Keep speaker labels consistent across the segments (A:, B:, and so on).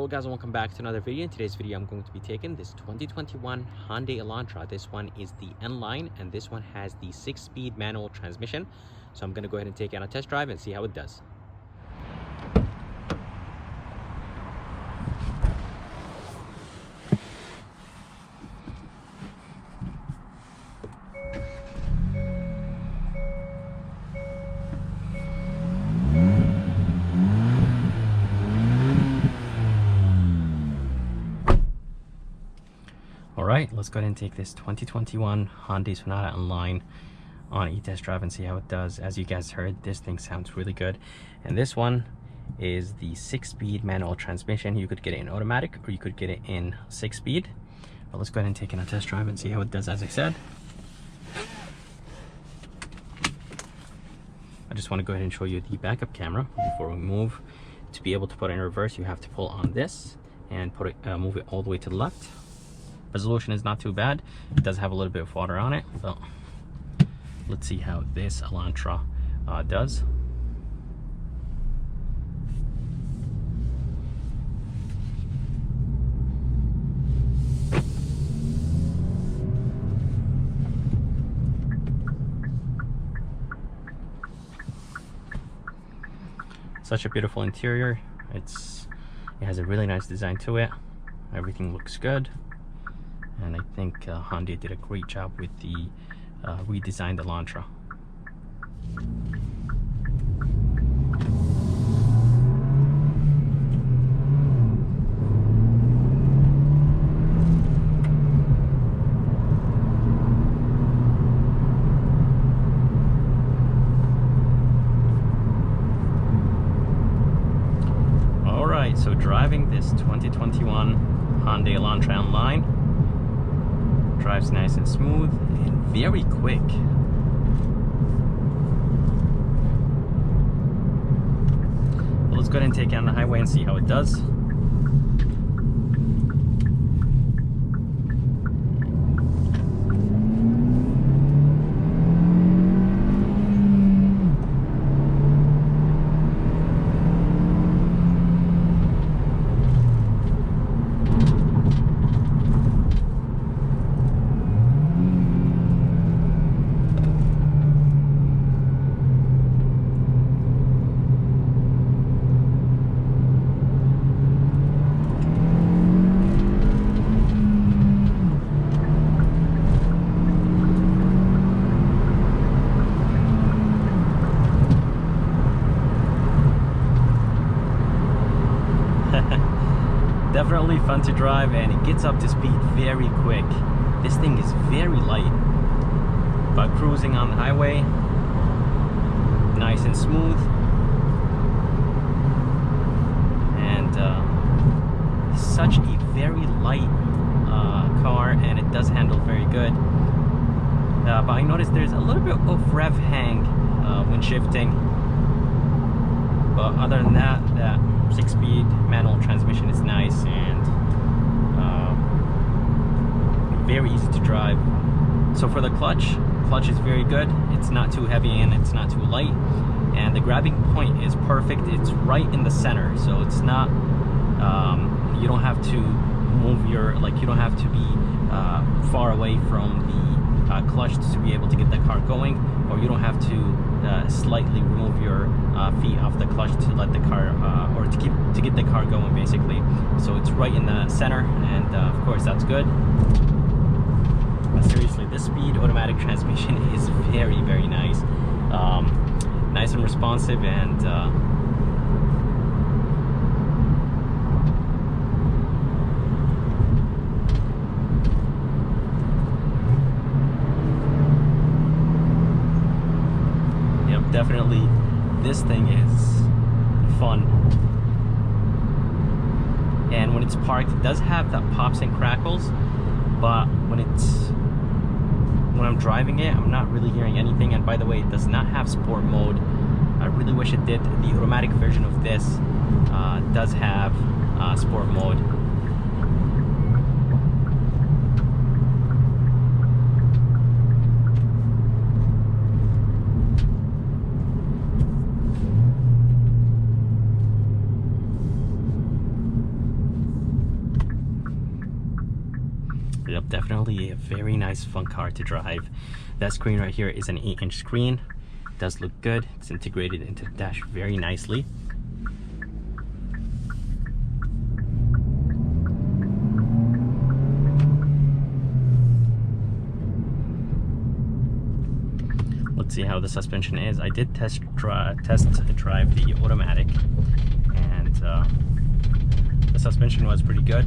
A: Hello guys, and welcome back to another video. In today's video I'm going to be taking this 2021 Hyundai Elantra. This one is the nline and this one has the 6-speed manual transmission. So I'm going to go ahead and take it on a test drive and see how it does. Alright, let's go ahead and take this 2021 Hyundai Sonata nline on e-test drive and see how it does. As you guys heard, this thing sounds really good. And this one is the 6-speed manual transmission. You could get it in automatic or you could get it in 6-speed. But let's go ahead and take it on a test drive and see how it does. As I said, I just want to go ahead and show you the backup camera before we move. To be able to put it in reverse, you have to pull on this and put it, move it all the way to the left. Resolution is not too bad. It does have a little bit of water on it, but let's see how this Elantra does. Such a beautiful interior. It has a really nice design to it. Everything looks good. And I think Hyundai did a great job with the redesigned Elantra. Alright, so driving this 2021 Hyundai Elantra nline. Drives nice and smooth and very quick. Well, let's go ahead and take it on the highway and see how it does. Definitely fun to drive, and it gets up to speed very quick. This thing is very light, but cruising on the highway, nice and smooth, and such a very light car, and it does handle very good. But I noticed there's a little bit of rev hang when shifting, but other than that, that 6-speed manual transmission is nice and very easy to drive. So for the clutch is very good. It's not too heavy and it's not too light, and the grabbing point is perfect. It's right in the center, so it's not you don't have to move your, you don't have to be far away from the clutch to be able to get the car going, or you don't have to slightly remove your feet off the clutch to let the car or to get the car going, basically. So it's right in the center, and of course that's good. But seriously, this speed automatic transmission is very, very nice. Nice and responsive, and definitely this thing is fun. And when it's parked, it does have that pops and crackles, but when I'm driving it, I'm not really hearing anything. And by the way, it does not have sport mode. I really wish it did. The automatic version of this does have sport mode. Yep, definitely a very nice fun car to drive. That screen right here is an 8-inch screen. It does look good. It's integrated into the dash very nicely. Let's see how the suspension is. I did test drive the automatic, and the suspension was pretty good.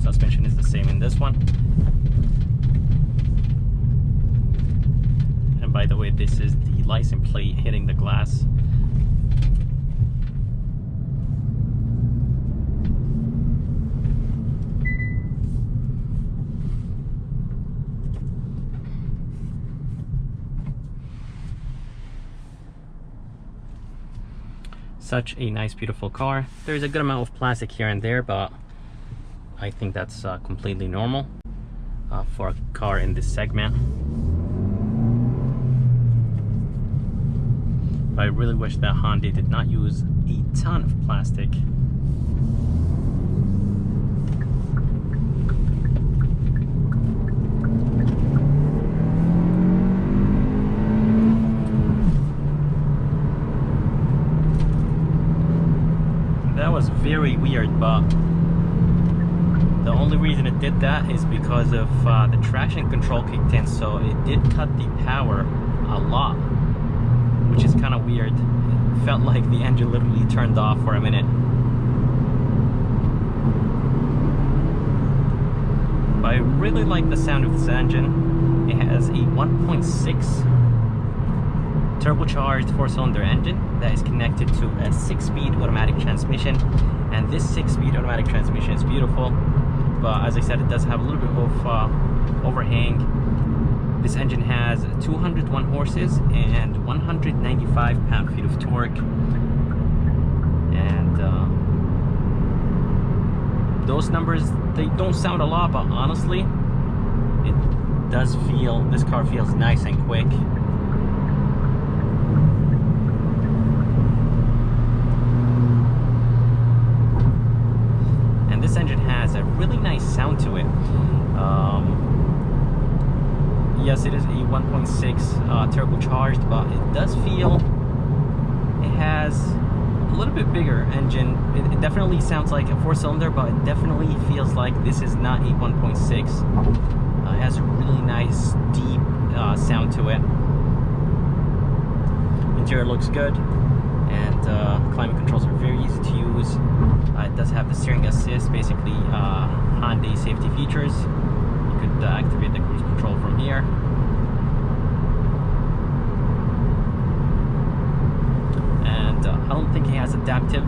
A: Suspension is the same in this one. And by the way, this is the license plate hitting the glass. Such a nice, beautiful car. There's a good amount of plastic here and there, but I think that's completely normal for a car in this segment. But I really wish that Hyundai did not use a ton of plastic. That was very weird, but the only reason it did that is because of the traction control kicked in, so it did cut the power a lot, which is kind of weird. It felt like the engine literally turned off for a minute. But I really like the sound of this engine. It has a 1.6 turbocharged 4-cylinder engine that is connected to a 6-speed automatic transmission, and this 6-speed automatic transmission is beautiful, but as I said, it does have a little bit of overhang. This engine has 201 horses and 195 pound-feet of torque, and those numbers, they don't sound a lot, but honestly, it does feel, this car feels nice and quick. This engine has a really nice sound to it. Yes, it is a 1.6 turbocharged, but it does feel it has a little bit bigger engine. It definitely sounds like a 4-cylinder, but it definitely feels like this is not a 1.6. It has a really nice deep sound to it. Interior looks good, and climate controls are very easy to use. It does have the steering assist, basically Hyundai safety features. You could activate the cruise control from here. And I don't think it has adaptive,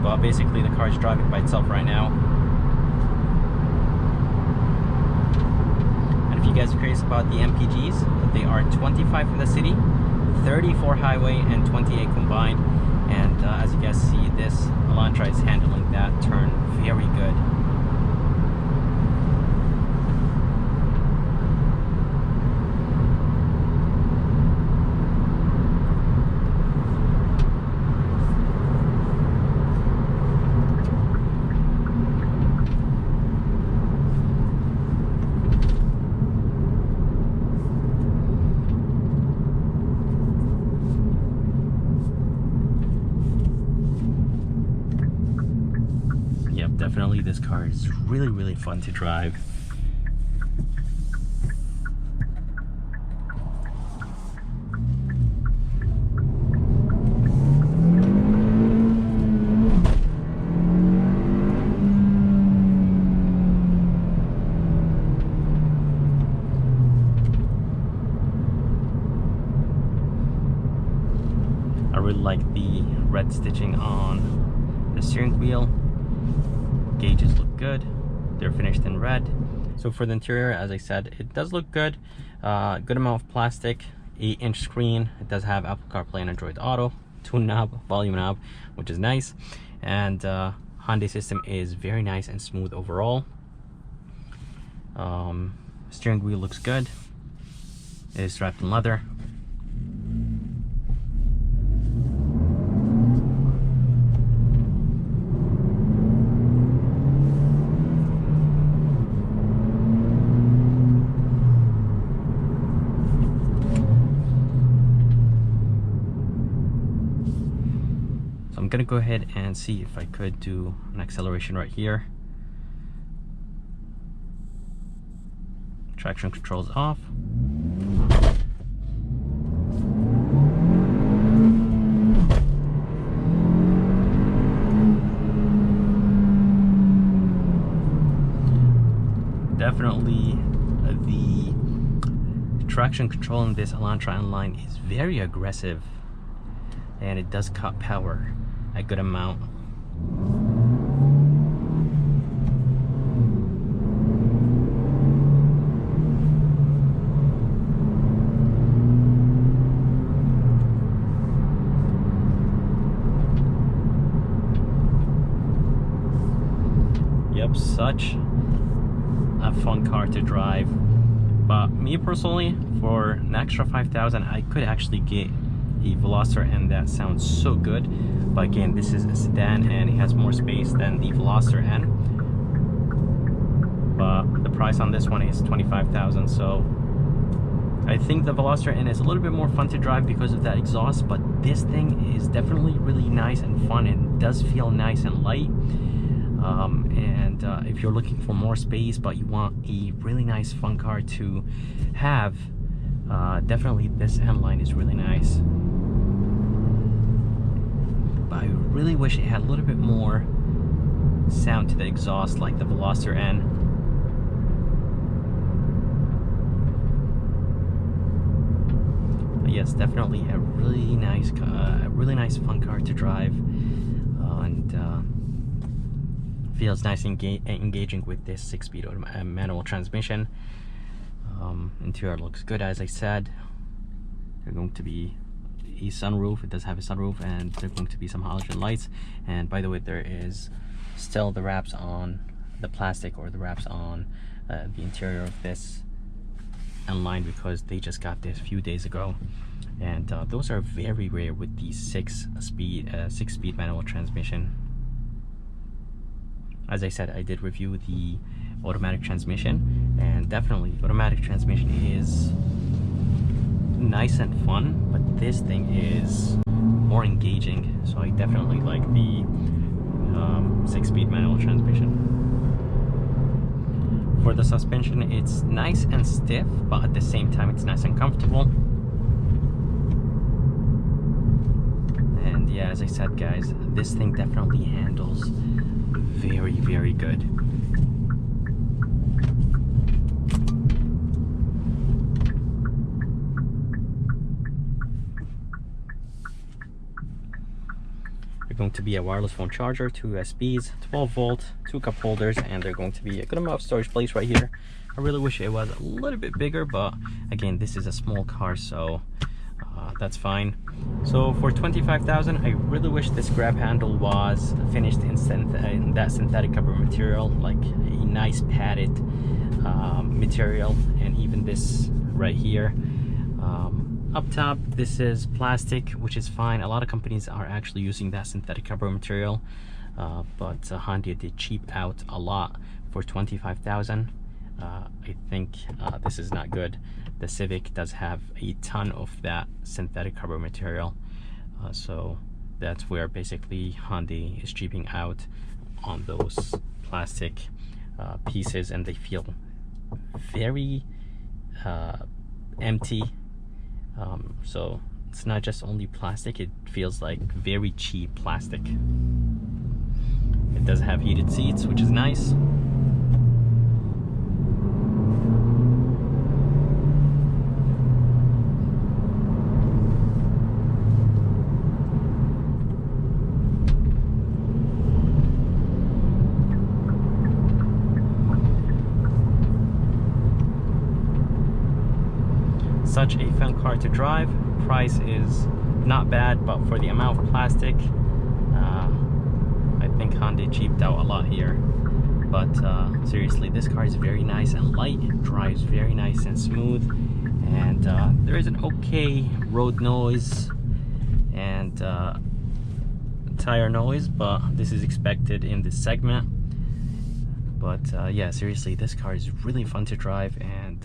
A: but basically the car is driving by itself right now. And if you guys are curious about the MPGs, they are 25 in the city, 34 highway, and 28 combined. And as you guys see, this Elantra is handling that turn very good. Definitely, this car is really fun to drive. I really like the red stitching on the steering wheel. Gauges look good. They're finished in red. So for the interior, as I said, it does look good. Good amount of plastic, 8-inch screen. It does have Apple CarPlay and Android Auto, tune knob, volume knob, which is nice. And Hyundai system is very nice and smooth overall. Steering wheel looks good. It is wrapped in leather. I'm gonna go ahead and see if I could do an acceleration right here. Traction controls off. Definitely the traction control in this Elantra nline is very aggressive, and it does cut power a good amount. Yep, such a fun car to drive. But me personally, for an extra 5,000, I could actually get a Veloster N that sounds so good. But again, this is a sedan and it has more space than the Veloster N. But the price on this one is 25,000. So I think the Veloster N is a little bit more fun to drive because of that exhaust. But this thing is definitely really nice and fun and does feel nice and light. If you're looking for more space but you want a really nice fun car to have, definitely this nline is really nice. But I really wish it had a little bit more sound to the exhaust like the Veloster N. But yes, definitely a really nice fun car to drive, and feels nice and engaging with this 6-speed manual transmission. Interior looks good, as I said. There's going to be a sunroof. It does have a sunroof, and there's going to be some halogen lights. And by the way, there is still the wraps on the plastic, or the wraps on the interior of this nline, because they just got this a few days ago. And those are very rare with the 6-speed manual transmission. As I said, I did review the automatic transmission, and definitely automatic transmission is nice and fun, but this thing is more engaging. So I definitely like the 6-speed manual transmission. For the suspension, it's nice and stiff, but at the same time it's nice and comfortable. And yeah, as I said, guys, this thing definitely handles very, very good. They're going to be a wireless phone charger, 2 USBs, 12 volt, 2 cup holders, and they're going to be a good amount of storage space right here. I really wish it was a little bit bigger, but again, this is a small car, so that's fine. So for 25,000, I really wish this grab handle was finished in that synthetic cover material, like a nice padded material. And even this right here, up top, this is plastic, which is fine. A lot of companies are actually using that synthetic cover material, but Hyundai did cheap out a lot for 25,000. I think this is not good. The Civic does have a ton of that synthetic cover material, so that's where basically Hyundai is cheaping out on those plastic pieces, and they feel very empty. So it's not just only plastic, it feels like very cheap plastic. It does have heated seats, which is nice. Such a fun car to drive. Price is not bad, but for the amount of plastic, I think Hyundai cheaped out a lot here. But seriously, this car is very nice and light. It drives very nice and smooth, and there is an okay road noise and tire noise, but this is expected in this segment. But yeah, seriously, this car is really fun to drive, and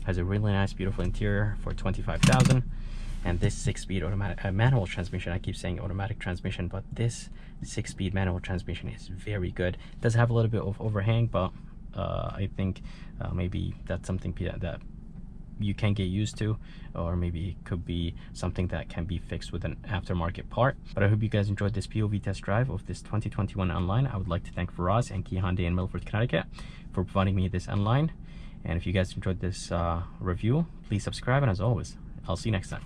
A: has a really nice, beautiful interior for 25,000. And this 6-speed automatic manual transmission, I keep saying automatic transmission, but this 6-speed manual transmission is very good. It does have a little bit of overhang, but I think maybe that's something that you can get used to, or maybe it could be something that can be fixed with an aftermarket part. But I hope you guys enjoyed this POV test drive of this 2021 nline. I would like to thank Faraz and Key Hyundai in Milford, Connecticut for providing me this nline. And if you guys enjoyed this review, please subscribe, and as always, I'll see you next time.